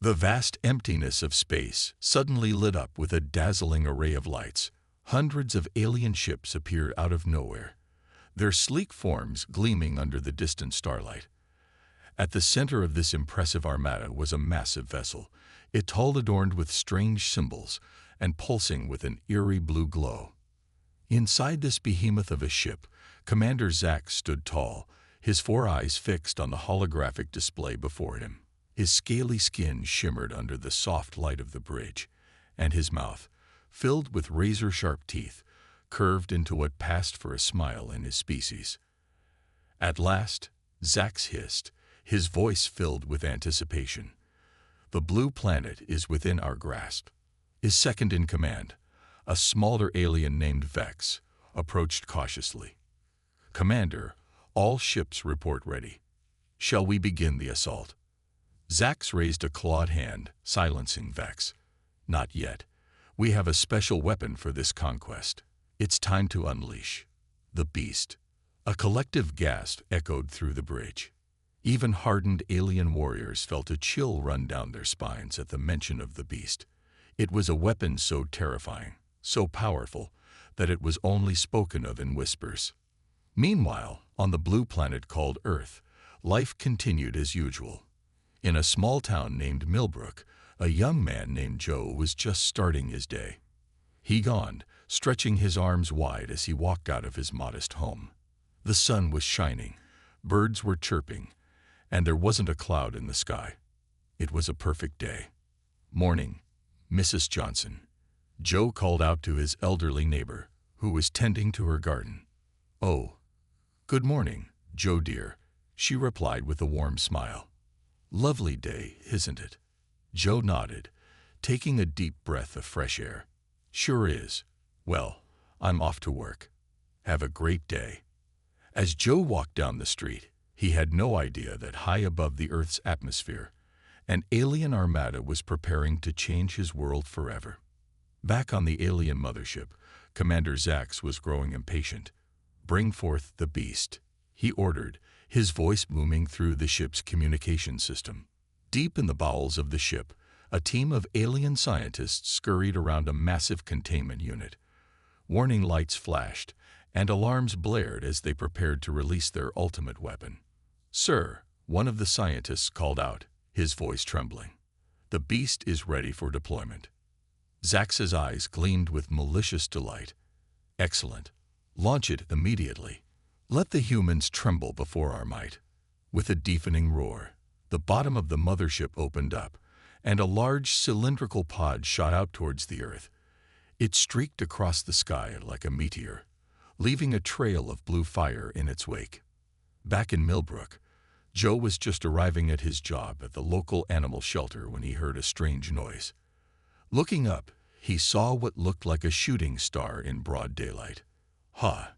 The vast emptiness of space suddenly lit up with a dazzling array of lights. Hundreds of alien ships appeared out of nowhere, their sleek forms gleaming under the distant starlight. At the center of this impressive armada was a massive vessel, its hull adorned with strange symbols and pulsing with an eerie blue glow. Inside this behemoth of a ship, Commander Zack stood tall, his four eyes fixed on the holographic display before him. His scaly skin shimmered under the soft light of the bridge, and his mouth, filled with razor-sharp teeth, curved into what passed for a smile in his species. At last, Zax hissed, his voice filled with anticipation. "The blue planet is within our grasp." His second in command, a smaller alien named Vex, approached cautiously. "Commander, all ships report ready. Shall we begin the assault?" Zax raised a clawed hand, silencing Vex. "Not yet. We have a special weapon for this conquest. It's time to unleash the beast." A collective gasp echoed through the bridge. Even hardened alien warriors felt a chill run down their spines at the mention of the beast. It was a weapon so terrifying, so powerful, that it was only spoken of in whispers. Meanwhile, on the blue planet called Earth, life continued as usual. In a small town named Millbrook, a young man named Joe was just starting his day. He yawned, stretching his arms wide as he walked out of his modest home. The sun was shining, birds were chirping, and there wasn't a cloud in the sky. It was a perfect day. "Morning, Mrs. Johnson," Joe called out to his elderly neighbor, who was tending to her garden. "Oh, good morning, Joe dear," she replied with a warm smile. "Lovely day, isn't it?" Joe nodded, taking a deep breath of fresh air. "Sure is. Well, I'm off to work. Have a great day." As Joe walked down the street, he had no idea that high above the Earth's atmosphere, an alien armada was preparing to change his world forever. Back on the alien mothership, Commander Zax was growing impatient. "Bring forth the beast," he ordered, his voice booming through the ship's communication system. Deep in the bowels of the ship, a team of alien scientists scurried around a massive containment unit. Warning lights flashed, and alarms blared as they prepared to release their ultimate weapon. "Sir," one of the scientists called out, his voice trembling, "the beast is ready for deployment." Zax's eyes gleamed with malicious delight. "Excellent. Launch it immediately. Let the humans tremble before our might." With a deafening roar, the bottom of the mothership opened up, and a large cylindrical pod shot out towards the Earth. It streaked across the sky like a meteor, leaving a trail of blue fire in its wake. Back in Millbrook, Joe was just arriving at his job at the local animal shelter when he heard a strange noise. Looking up, he saw what looked like a shooting star in broad daylight. "Huh,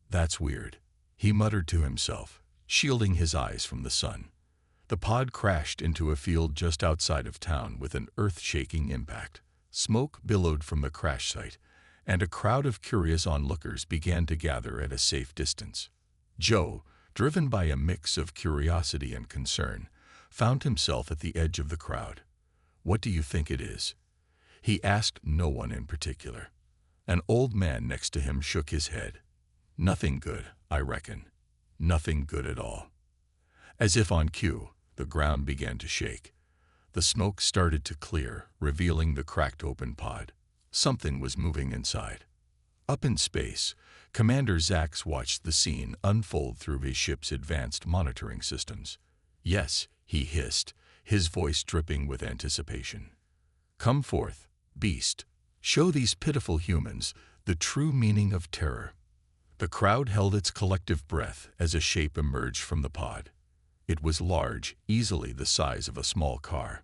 that's weird," he muttered to himself, shielding his eyes from the sun. The pod crashed into a field just outside of town with an earth-shaking impact. Smoke billowed from the crash site, and a crowd of curious onlookers began to gather at a safe distance. Joe, driven by a mix of curiosity and concern, found himself at the edge of the crowd. "What do you think it is?" he asked no one in particular. An old man next to him shook his head. "Nothing good, I reckon. Nothing good at all." As if on cue, the ground began to shake. The smoke started to clear, revealing the cracked open pod. Something was moving inside. Up in space, Commander Zax watched the scene unfold through his ship's advanced monitoring systems. "Yes," he hissed, his voice dripping with anticipation. "Come forth, beast. Show these pitiful humans the true meaning of terror." The crowd held its collective breath as a shape emerged from the pod. It was large, easily the size of a small car.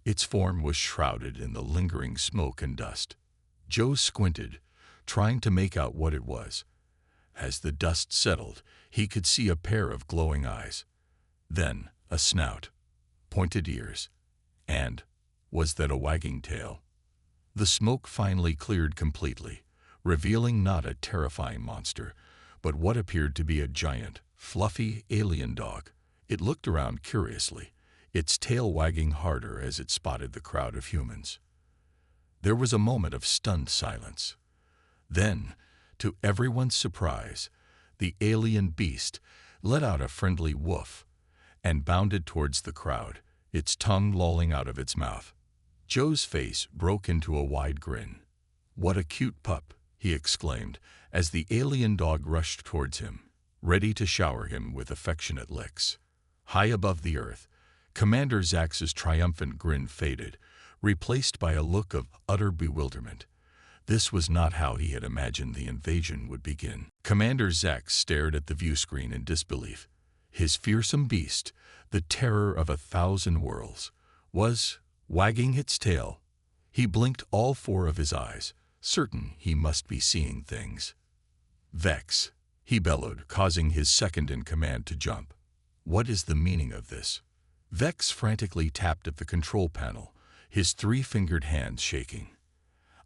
Its form was shrouded in the lingering smoke and dust. Joe squinted, trying to make out what it was. As the dust settled, he could see a pair of glowing eyes. Then a snout, pointed ears, and, was that a wagging tail? The smoke finally cleared completely, revealing not a terrifying monster, but what appeared to be a giant, fluffy alien dog. It looked around curiously, its tail wagging harder as it spotted the crowd of humans. There was a moment of stunned silence. Then, to everyone's surprise, the alien beast let out a friendly woof and bounded towards the crowd, its tongue lolling out of its mouth. Joe's face broke into a wide grin. "What a cute pup," he exclaimed as the alien dog rushed towards him, ready to shower him with affectionate licks. High above the earth, Commander Zax's triumphant grin faded, replaced by a look of utter bewilderment. This was not how he had imagined the invasion would begin. Commander Zax stared at the viewscreen in disbelief. His fearsome beast, the terror of 1,000 worlds, was wagging its tail. He blinked all four of his eyes, certain he must be seeing things. "Vex," he bellowed, causing his second-in-command to jump. "What is the meaning of this?" Vex frantically tapped at the control panel, his three-fingered hands shaking.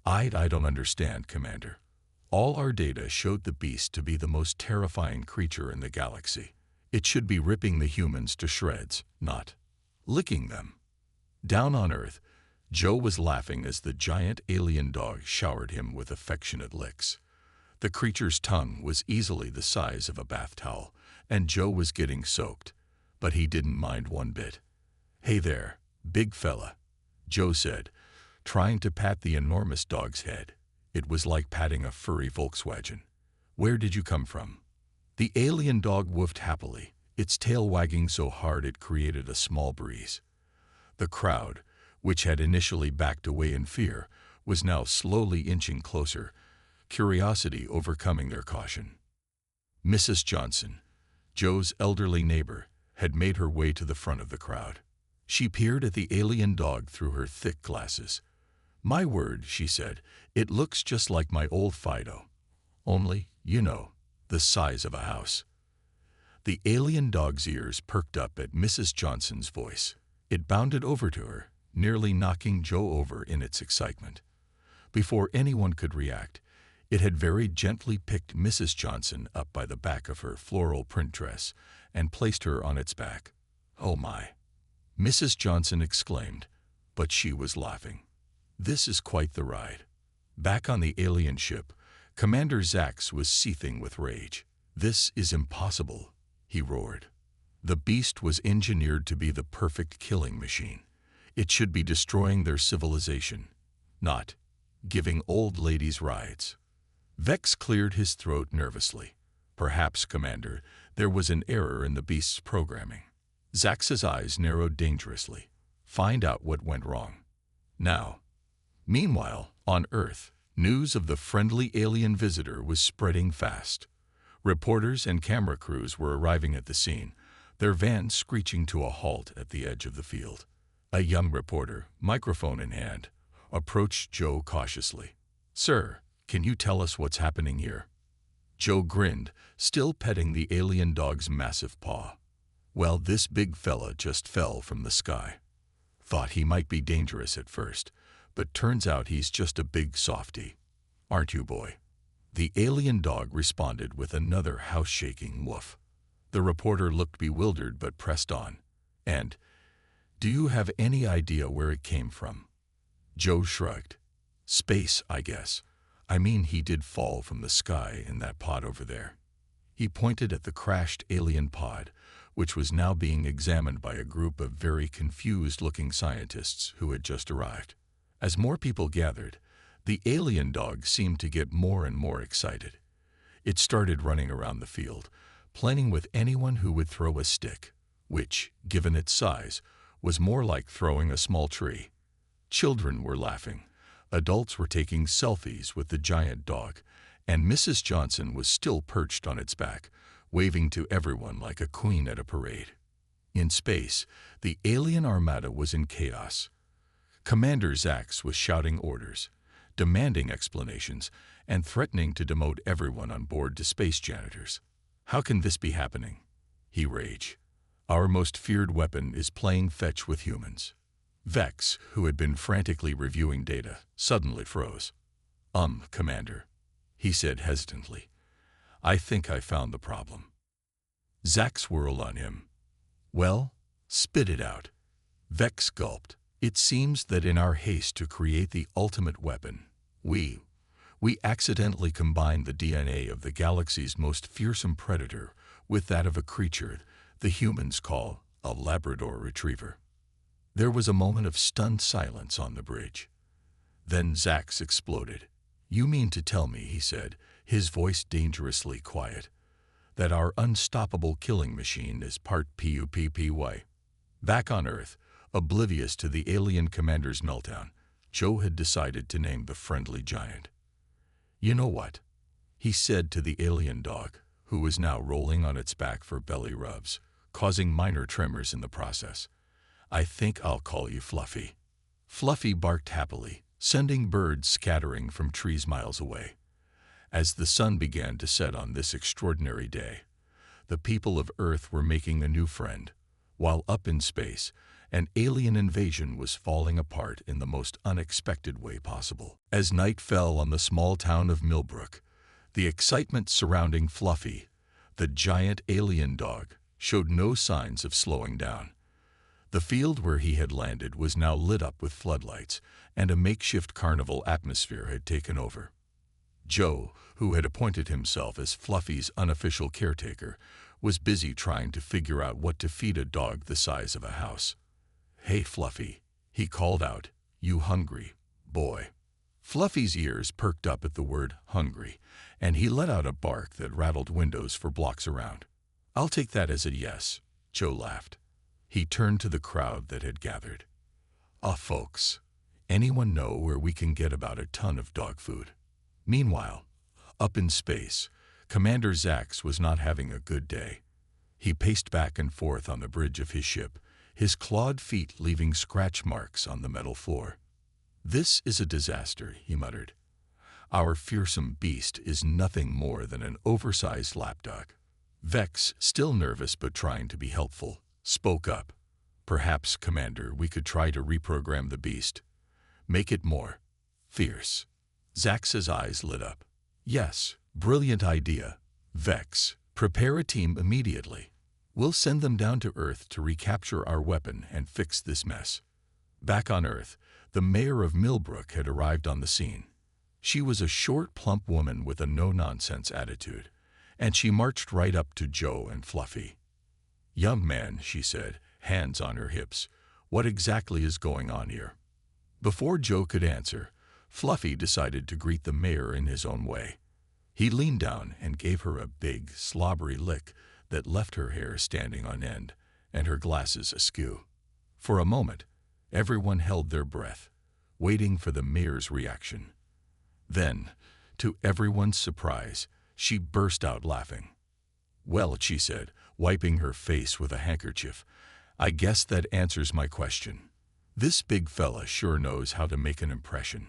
I don't understand, Commander. All our data showed the beast to be the most terrifying creature in the galaxy. It should be ripping the humans to shreds, not licking them." Down on Earth, Joe was laughing as the giant alien dog showered him with affectionate licks. The creature's tongue was easily the size of a bath towel, and Joe was getting soaked, but he didn't mind one bit. "Hey there, big fella," Joe said, trying to pat the enormous dog's head. It was like patting a furry Volkswagen. "Where did you come from?" The alien dog woofed happily, its tail wagging so hard it created a small breeze. The crowd, which had initially backed away in fear, was now slowly inching closer, curiosity overcoming their caution. Mrs. Johnson, Joe's elderly neighbor, had made her way to the front of the crowd. She peered at the alien dog through her thick glasses. "My word," she said, "it looks just like my old Fido. Only, the size of a house." The alien dog's ears perked up at Mrs. Johnson's voice. It bounded over to her, nearly knocking Joe over in its excitement. Before anyone could react, it had very gently picked Mrs. Johnson up by the back of her floral print dress and placed her on its back. "Oh my!" Mrs. Johnson exclaimed, but she was laughing. This is quite the ride. Back on the alien ship, Commander Zax was seething with rage. "This is impossible," he roared. The beast was engineered to be the perfect killing machine. It should be destroying their civilization, not giving old ladies rides. Vex cleared his throat nervously. "Perhaps, Commander, there was an error in the beast's programming." Zax's eyes narrowed dangerously. "Find out what went wrong. Now." Meanwhile, on Earth, news of the friendly alien visitor was spreading fast. Reporters and camera crews were arriving at the scene, their van screeching to a halt at the edge of the field. A young reporter, microphone in hand, approached Joe cautiously. "Sir, can you tell us what's happening here?" Joe grinned, still petting the alien dog's massive paw. "Well, this big fella just fell from the sky. Thought he might be dangerous at first, but turns out he's just a big softy. Aren't you, boy?" The alien dog responded with another house-shaking woof. The reporter looked bewildered but pressed on. "And, do you have any idea where it came from?" Joe shrugged. "Space, I guess. I mean, he did fall from the sky in that pod over there." He pointed at the crashed alien pod, which was now being examined by a group of very confused-looking scientists who had just arrived. As more people gathered, the alien dog seemed to get more and more excited. It started running around the field, playing with anyone who would throw a stick, which, given its size, was more like throwing a small tree. Children were laughing, adults were taking selfies with the giant dog, and Mrs. Johnson was still perched on its back, waving to everyone like a queen at a parade. In space, the alien armada was in chaos. Commander Zax was shouting orders, demanding explanations, and threatening to demote everyone on board to space janitors. "How can this be happening?" he raged. "Our most feared weapon is playing fetch with humans." Vex, who had been frantically reviewing data, suddenly froze. Commander," he said hesitantly. "I think I found the problem." Zax whirled on him. "Well, spit it out." Vex gulped. It seems that in our haste to create the ultimate weapon, we accidentally combined the DNA of the galaxy's most fearsome predator with that of a creature the humans call a Labrador retriever. There was a moment of stunned silence on the bridge. Then Zax exploded. You mean to tell me, he said, his voice dangerously quiet, that our unstoppable killing machine is part PUPPY? Back on Earth, oblivious to the alien commander's meltdown, Joe had decided to name the friendly giant. You know what? He said to the alien dog, who was now rolling on its back for belly rubs, causing minor tremors in the process. I think I'll call you Fluffy. Fluffy barked happily, sending birds scattering from trees miles away. As the sun began to set on this extraordinary day, the people of Earth were making a new friend, while up in space, an alien invasion was falling apart in the most unexpected way possible. As night fell on the small town of Millbrook, the excitement surrounding Fluffy, the giant alien dog, showed no signs of slowing down. The field where he had landed was now lit up with floodlights, and a makeshift carnival atmosphere had taken over. Joe, who had appointed himself as Fluffy's unofficial caretaker, was busy trying to figure out what to feed a dog the size of a house. Hey, Fluffy, he called out, you hungry, boy? Fluffy's ears perked up at the word hungry, and he let out a bark that rattled windows for blocks around. I'll take that as a yes, Joe laughed. He turned to the crowd that had gathered. Folks, anyone know where we can get about a ton of dog food? Meanwhile, up in space, Commander Zax was not having a good day. He paced back and forth on the bridge of his ship, his clawed feet leaving scratch marks on the metal floor. This is a disaster, he muttered. Our fearsome beast is nothing more than an oversized lapdog. Vex, still nervous but trying to be helpful, spoke up. Perhaps, Commander, we could try to reprogram the beast. Make it more fierce. Zax's eyes lit up. Yes, brilliant idea. Vex, prepare a team immediately. We'll send them down to Earth to recapture our weapon and fix this mess. Back on Earth, the mayor of Millbrook had arrived on the scene. She was a short, plump woman with a no-nonsense attitude, and she marched right up to Joe and Fluffy. Young man, she said, hands on her hips, what exactly is going on here? Before Joe could answer, Fluffy decided to greet the mayor in his own way. He leaned down and gave her a big, slobbery lick that left her hair standing on end and her glasses askew. For a moment, everyone held their breath, waiting for the mayor's reaction. Then, to everyone's surprise, she burst out laughing. Well, she said, wiping her face with a handkerchief, I guess that answers my question. This big fella sure knows how to make an impression.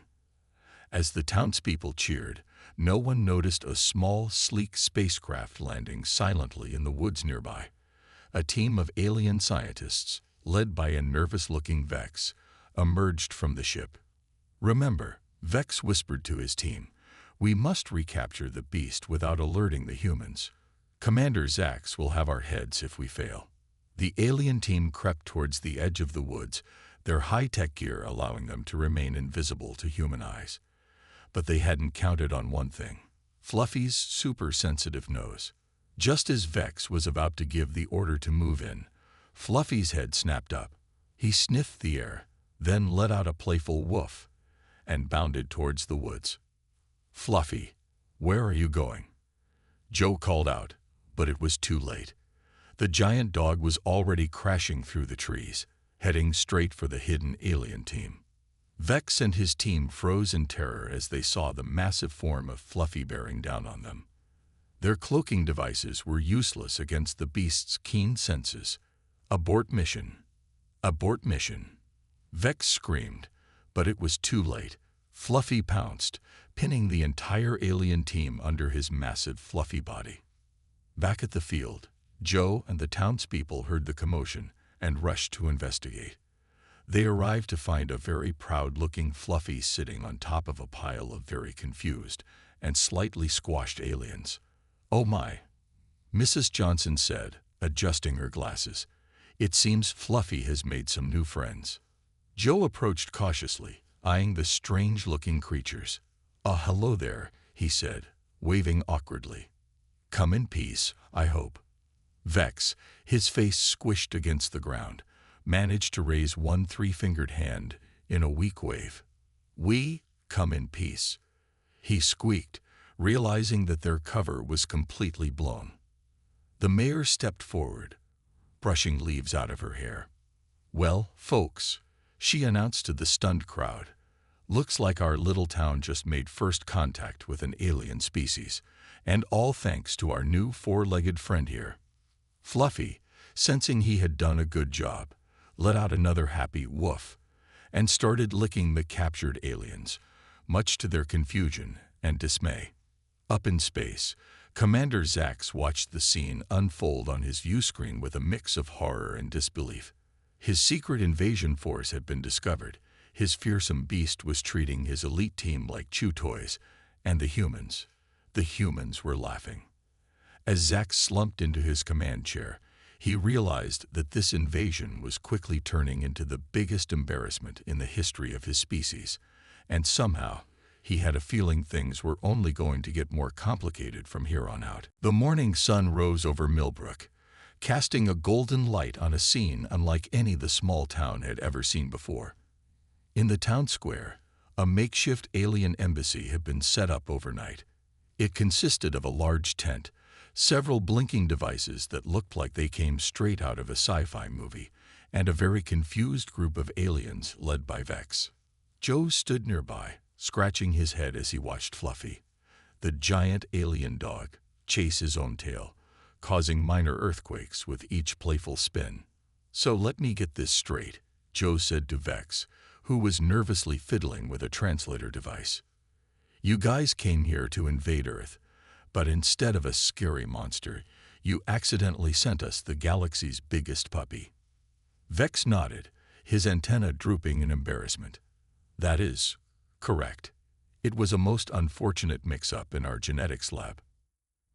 As the townspeople cheered, no one noticed a small, sleek spacecraft landing silently in the woods nearby. A team of alien scientists, led by a nervous-looking Vex, emerged from the ship. Remember, Vex whispered to his team, we must recapture the beast without alerting the humans. Commander Zax will have our heads if we fail. The alien team crept towards the edge of the woods, their high-tech gear allowing them to remain invisible to human eyes. But they hadn't counted on one thing, Fluffy's super-sensitive nose. Just as Vex was about to give the order to move in, Fluffy's head snapped up. He sniffed the air, then let out a playful woof, and bounded towards the woods. Fluffy, where are you going? Joe called out, but it was too late. The giant dog was already crashing through the trees, heading straight for the hidden alien team. Vex and his team froze in terror as they saw the massive form of Fluffy bearing down on them. Their cloaking devices were useless against the beast's keen senses. Abort mission. Abort mission. Vex screamed, but it was too late. Fluffy pounced, pinning the entire alien team under his massive fluffy body. Back at the field, Joe and the townspeople heard the commotion and rushed to investigate. They arrived to find a very proud-looking Fluffy sitting on top of a pile of very confused and slightly squashed aliens. Oh my, Mrs. Johnson said, adjusting her glasses. It seems Fluffy has made some new friends. Joe approached cautiously, eyeing the strange-looking creatures. Hello there," he said, waving awkwardly. "Come in peace, I hope." Vex, his face squished against the ground, managed to raise one three-fingered hand in a weak wave. "We come in peace," he squeaked, realizing that their cover was completely blown. The mayor stepped forward, brushing leaves out of her hair. "Well, folks," she announced to the stunned crowd, "looks like our little town just made first contact with an alien species, and all thanks to our new four-legged friend here." Fluffy, sensing he had done a good job, let out another happy woof and started licking the captured aliens, much to their confusion and dismay. Up in space, Commander Zax watched the scene unfold on his view screen with a mix of horror and disbelief. His secret invasion force had been discovered. His fearsome beast was treating his elite team like chew toys, and the humans were laughing. As Zax slumped into his command chair, he realized that this invasion was quickly turning into the biggest embarrassment in the history of his species, and somehow he had a feeling things were only going to get more complicated from here on out. The morning sun rose over Millbrook, casting a golden light on a scene unlike any the small town had ever seen before. In the town square, a makeshift alien embassy had been set up overnight. It consisted of a large tent, several blinking devices that looked like they came straight out of a sci-fi movie, and a very confused group of aliens led by Vex. Joe stood nearby, scratching his head as he watched Fluffy, the giant alien dog, chase his own tail, causing minor earthquakes with each playful spin. "So let me get this straight," Joe said to Vex, who was nervously fiddling with a translator device. "You guys came here to invade Earth, but instead of a scary monster, you accidentally sent us the galaxy's biggest puppy." Vex nodded, his antenna drooping in embarrassment. "That is correct. It was a most unfortunate mix-up in our genetics lab."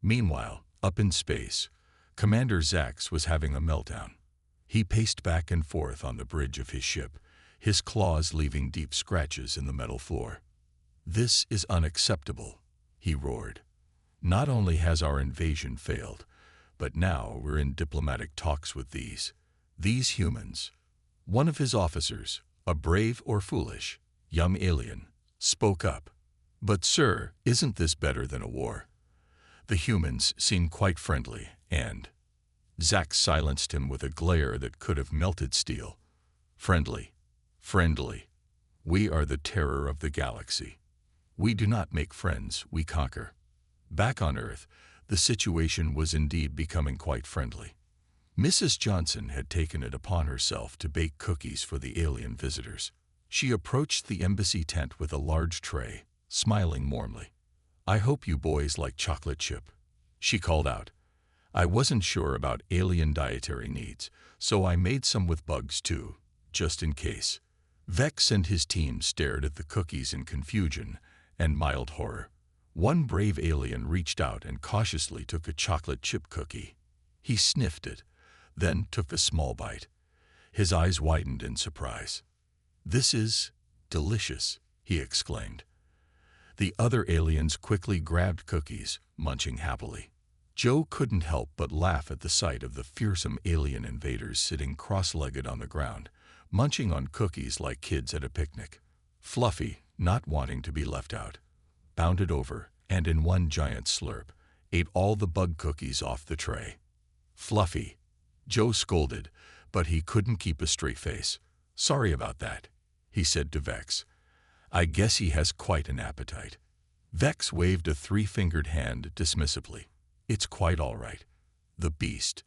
Meanwhile, up in space, Commander Zax was having a meltdown. He paced back and forth on the bridge of his ship, his claws leaving deep scratches in the metal floor. "This is unacceptable," he roared. "Not only has our invasion failed, but now we're in diplomatic talks with these humans." One of his officers, a brave or foolish young alien, spoke up. "But sir, isn't this better than a war? The humans seem quite friendly and—" Zax silenced him with a glare that could have melted steel. "Friendly. Friendly. We are the terror of the galaxy. We do not make friends, we conquer." Back on Earth, the situation was indeed becoming quite friendly. Mrs. Johnson had taken it upon herself to bake cookies for the alien visitors. She approached the embassy tent with a large tray, smiling warmly. "I hope you boys like chocolate chip," she called out. "I wasn't sure about alien dietary needs, so I made some with bugs too, just in case." Vex and his team stared at the cookies in confusion and mild horror. One brave alien reached out and cautiously took a chocolate chip cookie. He sniffed it, then took a small bite. His eyes widened in surprise. "This is delicious," he exclaimed. The other aliens quickly grabbed cookies, munching happily. Joe couldn't help but laugh at the sight of the fearsome alien invaders sitting cross-legged on the ground, munching on cookies like kids at a picnic. Fluffy, not wanting to be left out, bounded over and in one giant slurp ate all the bug cookies off the tray. "Fluffy," Joe scolded, but he couldn't keep a straight face. "Sorry about that," he said to Vex. "I guess he has quite an appetite." Vex waved a three-fingered hand dismissively. "It's quite all right. The beast,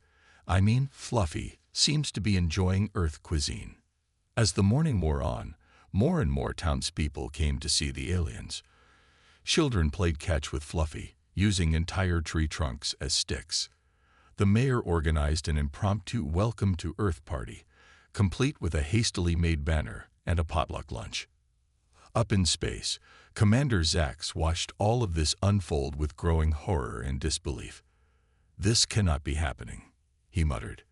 Fluffy, seems to be enjoying Earth cuisine." As the morning wore on, more and more townspeople came to see the aliens. Children played catch with Fluffy, using entire tree trunks as sticks. The mayor organized an impromptu welcome to Earth party, complete with a hastily made banner and a potluck lunch. Up in space, Commander Zax watched all of this unfold with growing horror and disbelief. "This cannot be happening," he muttered.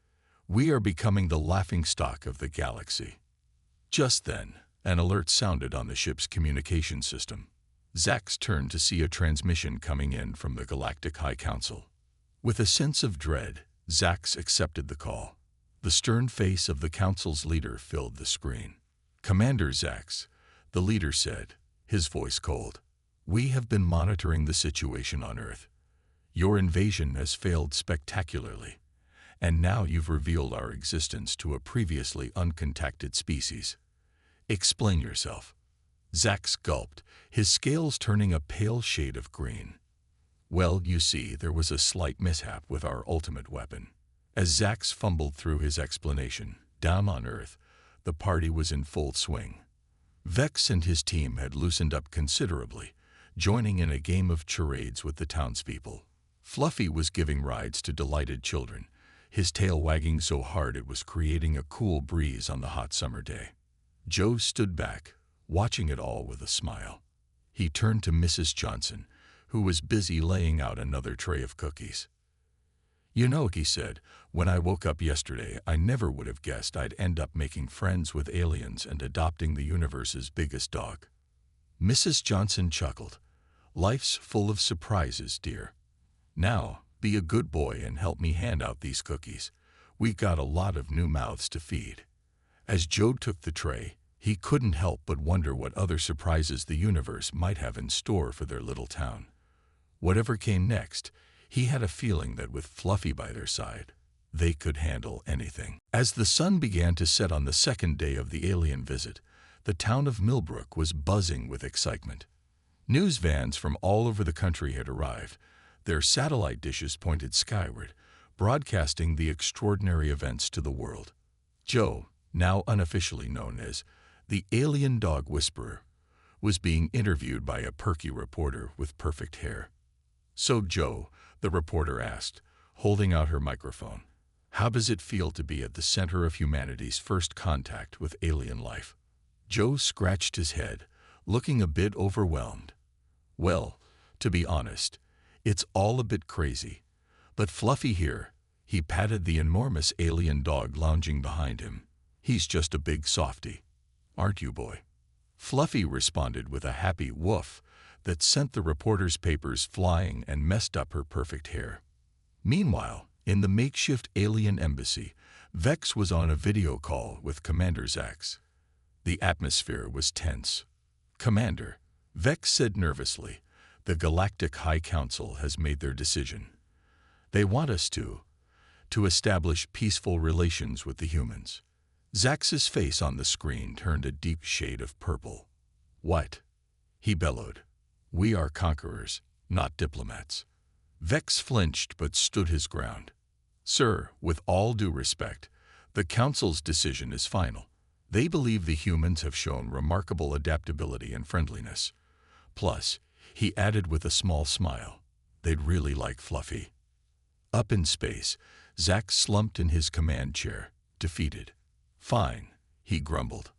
We are becoming the laughingstock of the galaxy." Just then, an alert sounded on the ship's communication system. Zax turned to see a transmission coming in from the Galactic High Council. With a sense of dread, Zax accepted the call. The stern face of the Council's leader filled the screen. "Commander Zax," the leader said, his voice cold. "We have been monitoring the situation on Earth. Your invasion has failed spectacularly, and now you've revealed our existence to a previously uncontacted species. Explain yourself." Zax gulped, his scales turning a pale shade of green. "Well, you see, there was a slight mishap with our ultimate weapon." As Zax fumbled through his explanation, down on Earth, the party was in full swing. Vex and his team had loosened up considerably, joining in a game of charades with the townspeople. Fluffy was giving rides to delighted children, his tail wagging so hard it was creating a cool breeze on the hot summer day. Joe stood back, watching it all with a smile. He turned to Mrs. Johnson, who was busy laying out another tray of cookies. "You know," he said, "when I woke up yesterday, I never would have guessed I'd end up making friends with aliens and adopting the universe's biggest dog." Mrs. Johnson chuckled. "Life's full of surprises, dear. Now, be a good boy and help me hand out these cookies. We've got a lot of new mouths to feed." As Joe took the tray, he couldn't help but wonder what other surprises the universe might have in store for their little town. Whatever came next, he had a feeling that with Fluffy by their side, they could handle anything. As the sun began to set on the second day of the alien visit, the town of Millbrook was buzzing with excitement. News vans from all over the country had arrived, their satellite dishes pointed skyward, broadcasting the extraordinary events to the world. Joe, now unofficially known as the Alien Dog Whisperer, was being interviewed by a perky reporter with perfect hair. "So, Joe," the reporter asked, holding out her microphone, "how does it feel to be at the center of humanity's first contact with alien life?" Joe scratched his head, looking a bit overwhelmed. "Well, to be honest, it's all a bit crazy. But Fluffy here," he patted the enormous alien dog lounging behind him, "he's just a big softy. Aren't you, boy?" Fluffy responded with a happy woof that sent the reporter's papers flying and messed up her perfect hair. Meanwhile, in the makeshift alien embassy, Vex was on a video call with Commander Zax. The atmosphere was tense. "Commander," Vex said nervously, "the Galactic High Council has made their decision. They want us to establish peaceful relations with the humans." Zax's face on the screen turned a deep shade of purple. "What?" he bellowed. "We are conquerors, not diplomats." Vex flinched but stood his ground. "Sir, with all due respect, the Council's decision is final. They believe the humans have shown remarkable adaptability and friendliness. Plus," he added with a small smile, "they'd really like Fluffy." Up in space, Zax slumped in his command chair, defeated. "Fine," he grumbled.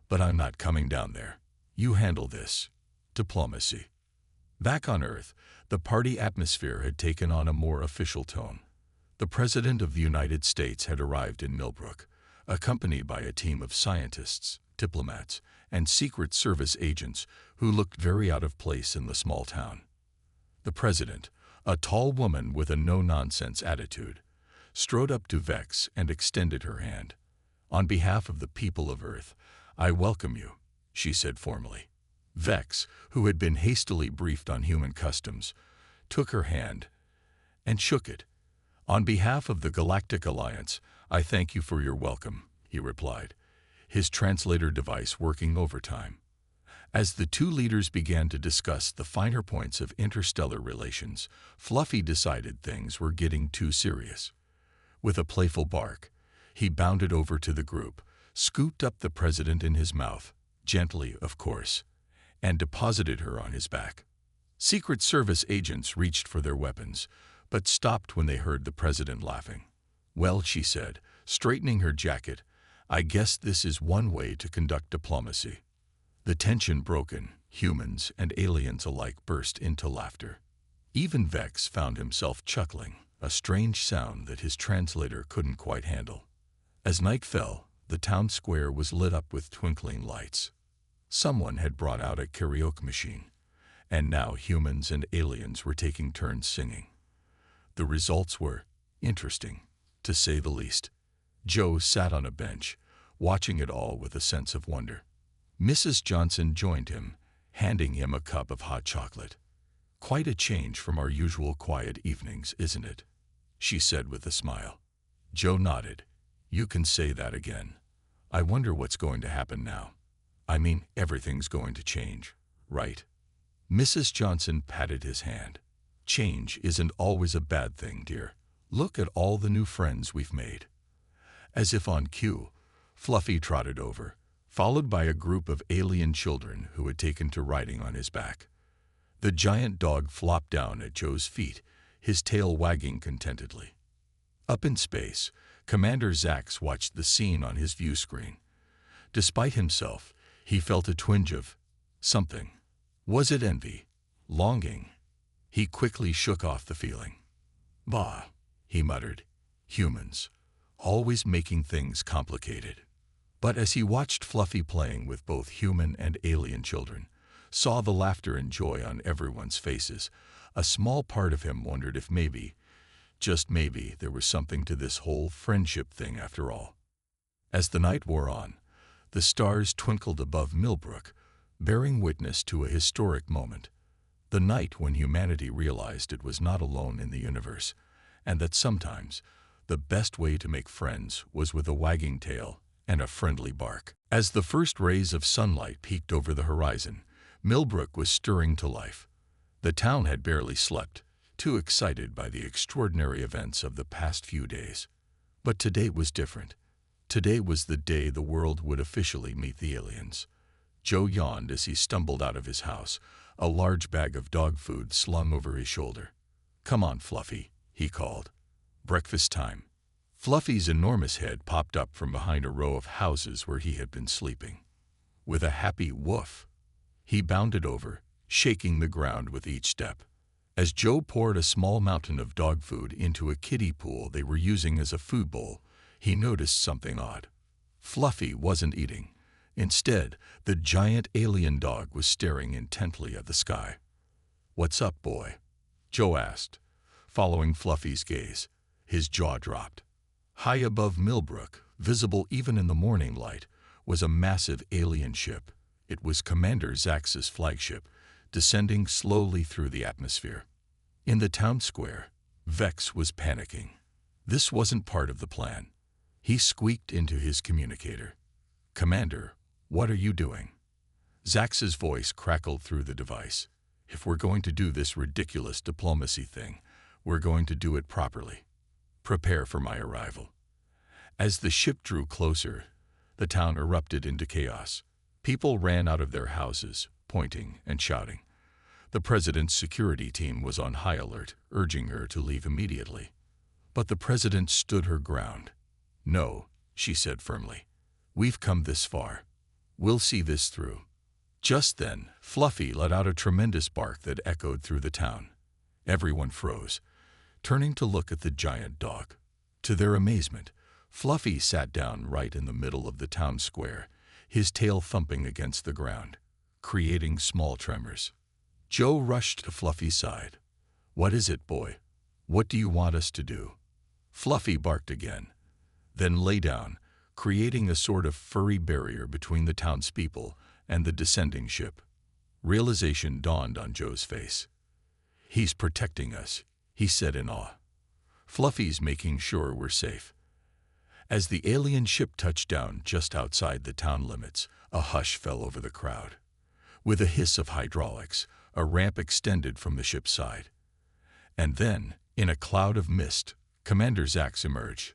"But I'm not coming down there. You handle this. Diplomacy." Back on Earth, the party atmosphere had taken on a more official tone. The President of the United States had arrived in Millbrook, accompanied by a team of scientists, diplomats, and Secret Service agents who looked very out of place in the small town. The President, a tall woman with a no-nonsense attitude, strode up to Vex and extended her hand. "On behalf of the people of Earth, I welcome you," she said formally. Vex, who had been hastily briefed on human customs, took her hand and shook it. "On behalf of the Galactic Alliance, I thank you for your welcome," he replied, his translator device working overtime. As the two leaders began to discuss the finer points of interstellar relations, Fluffy decided things were getting too serious. With a playful bark, he bounded over to the group, scooped up the President in his mouth, gently, of course, and deposited her on his back. Secret Service agents reached for their weapons, but stopped when they heard the President laughing. "Well," she said, straightening her jacket, "I guess this is one way to conduct diplomacy." The tension broken, humans and aliens alike burst into laughter. Even Vex found himself chuckling. a strange sound that his translator couldn't quite handle. As night fell, the town square was lit up with twinkling lights. Someone had brought out a karaoke machine, and now humans and aliens were taking turns singing. The results were interesting, to say the least. Joe sat on a bench, watching it all with a sense of wonder. Mrs. Johnson joined him, handing him a cup of hot chocolate. "Quite a change from our usual quiet evenings, isn't it?" she said with a smile. Joe nodded. "You can say that again. I wonder what's going to happen now. I mean, everything's going to change, right?" Mrs. Johnson patted his hand. "Change isn't always a bad thing, dear. Look at all the new friends we've made." As if on cue, Fluffy trotted over, followed by a group of alien children who had taken to riding on his back. The giant dog flopped down at Joe's feet, his tail wagging contentedly. Up in space, Commander Zax watched the scene on his view screen. Despite himself, he felt a twinge of something. Was it envy? Longing? He quickly shook off the feeling. "Bah," he muttered. "Humans, always making things complicated." But as he watched Fluffy playing with both human and alien children, saw the laughter and joy on everyone's faces, a small part of him wondered if maybe, just maybe, there was something to this whole friendship thing after all. As the night wore on, the stars twinkled above Millbrook, bearing witness to a historic moment. The night when humanity realized it was not alone in the universe, and that sometimes the best way to make friends was with a wagging tail and a friendly bark. As the first rays of sunlight peeked over the horizon, Millbrook was stirring to life. The town had barely slept, too excited by the extraordinary events of the past few days. But today was different. Today was the day the world would officially meet the aliens. Joe yawned as he stumbled out of his house, a large bag of dog food slung over his shoulder. "Come on, Fluffy," he called. "Breakfast time." Fluffy's enormous head popped up from behind a row of houses where he had been sleeping. With a happy woof, he bounded over, shaking the ground with each step. As Joe poured a small mountain of dog food into a kiddie pool they were using as a food bowl, he noticed something odd. Fluffy wasn't eating. Instead, the giant alien dog was staring intently at the sky. "What's up, boy?" Joe asked, following Fluffy's gaze. His jaw dropped. High above Millbrook, visible even in the morning light, was a massive alien ship. It was Commander Zax's flagship, descending slowly through the atmosphere. In the town square, Vex was panicking. This wasn't part of the plan. He squeaked into his communicator. "Commander, what are you doing?" Zax's voice crackled through the device. "If we're going to do this ridiculous diplomacy thing, we're going to do it properly. Prepare for my arrival." As the ship drew closer, the town erupted into chaos. People ran out of their houses, pointing and shouting. The president's security team was on high alert, urging her to leave immediately. But the president stood her ground. "No," she said firmly. "We've come this far. We'll see this through." Just then, Fluffy let out a tremendous bark that echoed through the town. Everyone froze, turning to look at the giant dog. To their amazement, Fluffy sat down right in the middle of the town square, his tail thumping against the ground, creating small tremors. Joe rushed to Fluffy's side. "What is it, boy? What do you want us to do?" Fluffy barked again, then lay down, creating a sort of furry barrier between the townspeople and the descending ship. Realization dawned on Joe's face. "He's protecting us," he said in awe. "Fluffy's making sure we're safe." As the alien ship touched down just outside the town limits, a hush fell over the crowd. With a hiss of hydraulics, a ramp extended from the ship's side. And then, in a cloud of mist, Commander Zax emerged.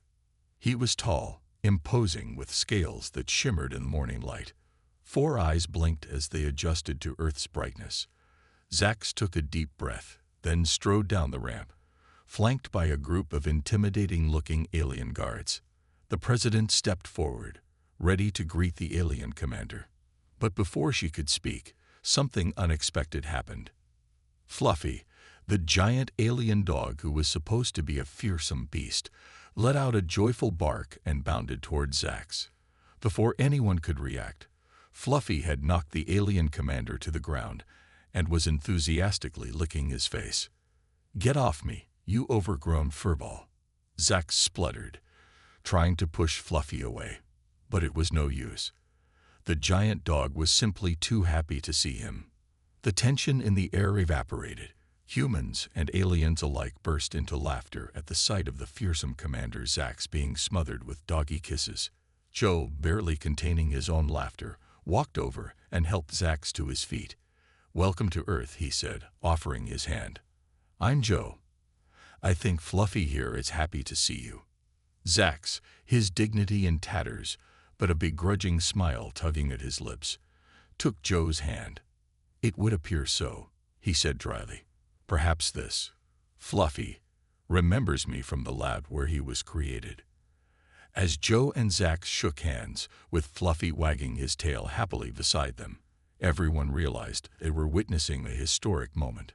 He was tall, imposing, with scales that shimmered in the morning light. 4 eyes blinked as they adjusted to Earth's brightness. Zax took a deep breath, then strode down the ramp, flanked by a group of intimidating-looking alien guards. The president stepped forward, ready to greet the alien commander. But before she could speak, something unexpected happened. "Fluffy, The giant alien dog, who was supposed to be a fearsome beast, let out a joyful bark and bounded toward Zax. Before anyone could react, Fluffy had knocked the alien commander to the ground and was enthusiastically licking his face. "Get off me, you overgrown furball," Zax spluttered, trying to push Fluffy away. But it was no use. The giant dog was simply too happy to see him. The tension in the air evaporated. Humans and aliens alike burst into laughter at the sight of the fearsome Commander Zax being smothered with doggy kisses. Joe, barely containing his own laughter, walked over and helped Zax to his feet. "Welcome to Earth," he said, offering his hand. "I'm Joe. I think Fluffy here is happy to see you." Zax, his dignity in tatters, but a begrudging smile tugging at his lips, took Joe's hand. "It would appear so," he said dryly. "Perhaps this Fluffy remembers me from the lab where he was created." As Joe and Zax shook hands, with Fluffy wagging his tail happily beside them, everyone realized they were witnessing a historic moment.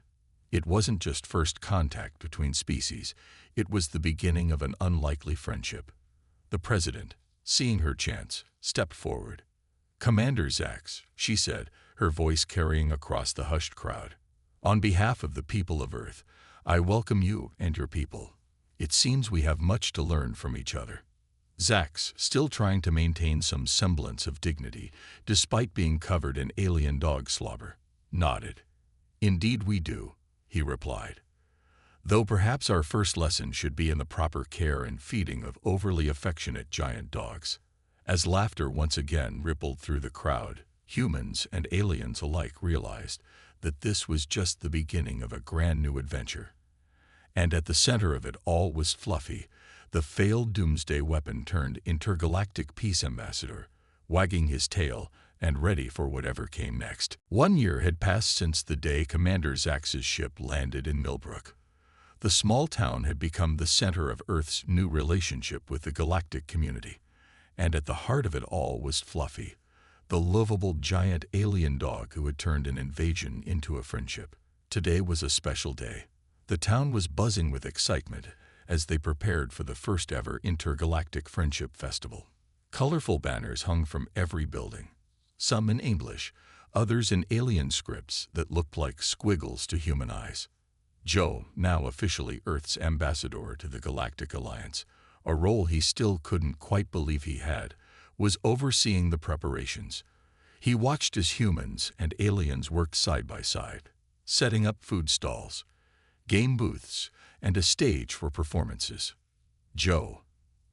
It wasn't just first contact between species, it was the beginning of an unlikely friendship. The president, seeing her chance, stepped forward. "Commander Zax," she said, her voice carrying across the hushed crowd. "On behalf of the people of Earth, I welcome you and your people. It seems we have much to learn from each other." Zax, still trying to maintain some semblance of dignity, despite being covered in alien dog slobber, nodded. "Indeed we do," he replied. "Though perhaps our first lesson should be in the proper care and feeding of overly affectionate giant dogs." As laughter once again rippled through the crowd, humans and aliens alike realized that this was just the beginning of a grand new adventure. And at the center of it all was Fluffy, the failed doomsday weapon turned intergalactic peace ambassador, wagging his tail and ready for whatever came next. 1 year had passed since the day Commander Zax's ship landed in Millbrook. The small town had become the center of Earth's new relationship with the galactic community. And at the heart of it all was Fluffy, the lovable giant alien dog who had turned an invasion into a friendship. Today was a special day. The town was buzzing with excitement as they prepared for the first ever Intergalactic Friendship Festival. Colorful banners hung from every building, some in English, others in alien scripts that looked like squiggles to human eyes. Joe, now officially Earth's ambassador to the Galactic Alliance, a role he still couldn't quite believe he had, was overseeing the preparations. He watched as humans and aliens worked side by side, setting up food stalls, game booths, and a stage for performances. "Joe,"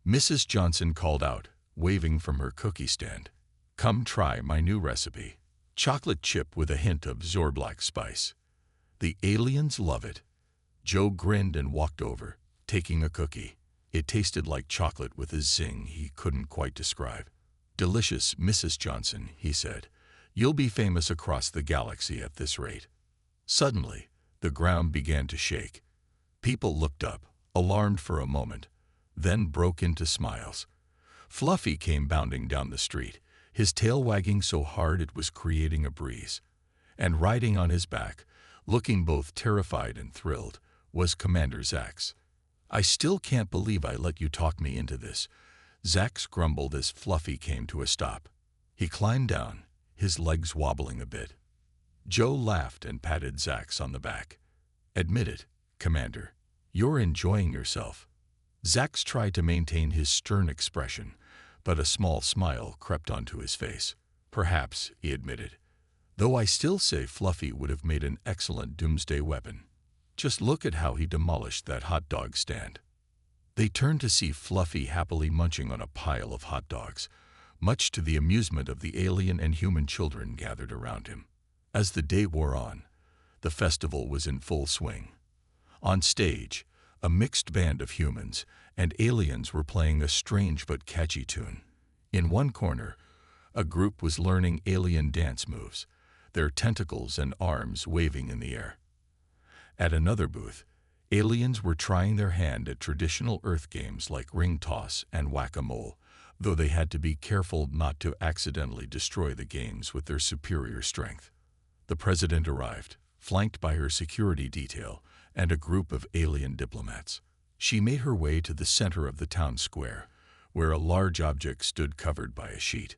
Mrs. Johnson called out, waving from her cookie stand. "Come try my new recipe. Chocolate chip with a hint of Zorblack spice. The aliens love it." Joe grinned and walked over, taking a cookie. It tasted like chocolate with a zing he couldn't quite describe. "Delicious, Mrs. Johnson," he said. "You'll be famous across the galaxy at this rate." Suddenly, the ground began to shake. People looked up, alarmed for a moment, then broke into smiles. Fluffy came bounding down the street, his tail wagging so hard it was creating a breeze. And riding on his back, looking both terrified and thrilled, was Commander Zax. "I still can't believe I let you talk me into this," Zax grumbled as Fluffy came to a stop. He climbed down, his legs wobbling a bit. Joe laughed and patted Zax on the back. "Admit it, Commander, you're enjoying yourself." Zax tried to maintain his stern expression, but a small smile crept onto his face. "Perhaps," he admitted, "though I still say Fluffy would have made an excellent doomsday weapon. Just look at how he demolished that hot dog stand." They turned to see Fluffy happily munching on a pile of hot dogs, much to the amusement of the alien and human children gathered around him. As the day wore on, the festival was in full swing. On stage, a mixed band of humans and aliens were playing a strange but catchy tune. In one corner, a group was learning alien dance moves, their tentacles and arms waving in the air. At another booth, aliens were trying their hand at traditional Earth games like ring toss and whack-a-mole, though they had to be careful not to accidentally destroy the games with their superior strength. The president arrived, flanked by her security detail, and a group of alien diplomats. She made her way to the center of the town square, where a large object stood covered by a sheet.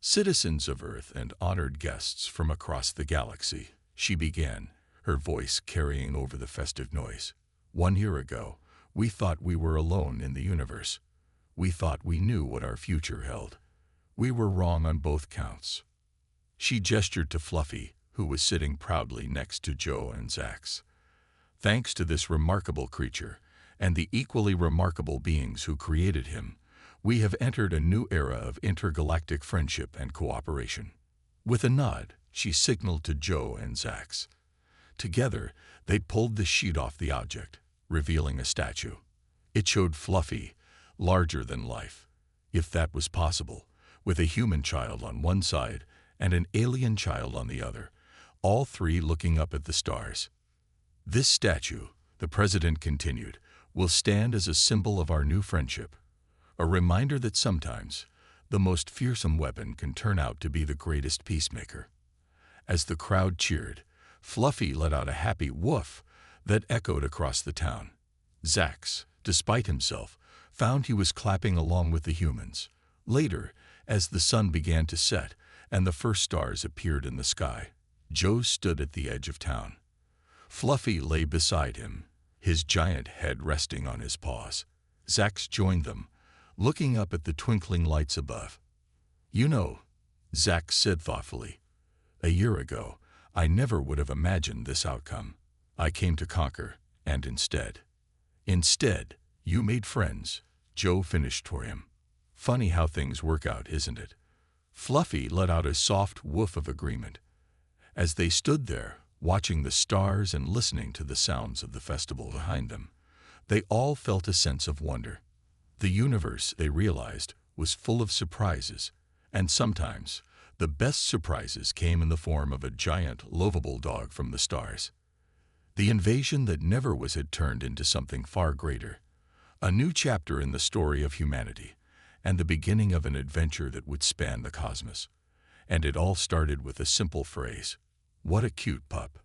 Citizens of Earth and honored guests from across the galaxy, she began, her voice carrying over the festive noise. 1 year ago, we thought we were alone in the universe. We thought we knew what our future held. We were wrong on both counts. She gestured to Fluffy, who was sitting proudly next to Joe and Zax. Thanks to this remarkable creature, and the equally remarkable beings who created him, we have entered a new era of intergalactic friendship and cooperation. With a nod, she signaled to Joe and Zax. Together, they pulled the sheet off the object, revealing a statue. It showed Fluffy, larger than life, if that was possible, with a human child on one side and an alien child on the other, all three looking up at the stars. This statue, the president continued, will stand as a symbol of our new friendship, a reminder that sometimes the most fearsome weapon can turn out to be the greatest peacemaker. As the crowd cheered, Fluffy let out a happy woof that echoed across the town. Zax, despite himself, found he was clapping along with the humans. Later, as the sun began to set and the first stars appeared in the sky, Joe stood at the edge of town. Fluffy lay beside him, his giant head resting on his paws. Zax joined them, looking up at the twinkling lights above. You know, Zax said thoughtfully, a year ago, I never would have imagined this outcome. I came to conquer, and instead, you made friends, Joe finished for him. Funny how things work out, isn't it? Fluffy let out a soft woof of agreement. As they stood there, watching the stars and listening to the sounds of the festival behind them, they all felt a sense of wonder. The universe, they realized, was full of surprises, and sometimes the best surprises came in the form of a giant, lovable dog from the stars. The invasion that never was had turned into something far greater, a new chapter in the story of humanity, and the beginning of an adventure that would span the cosmos. And it all started with a simple phrase, "What a cute pup."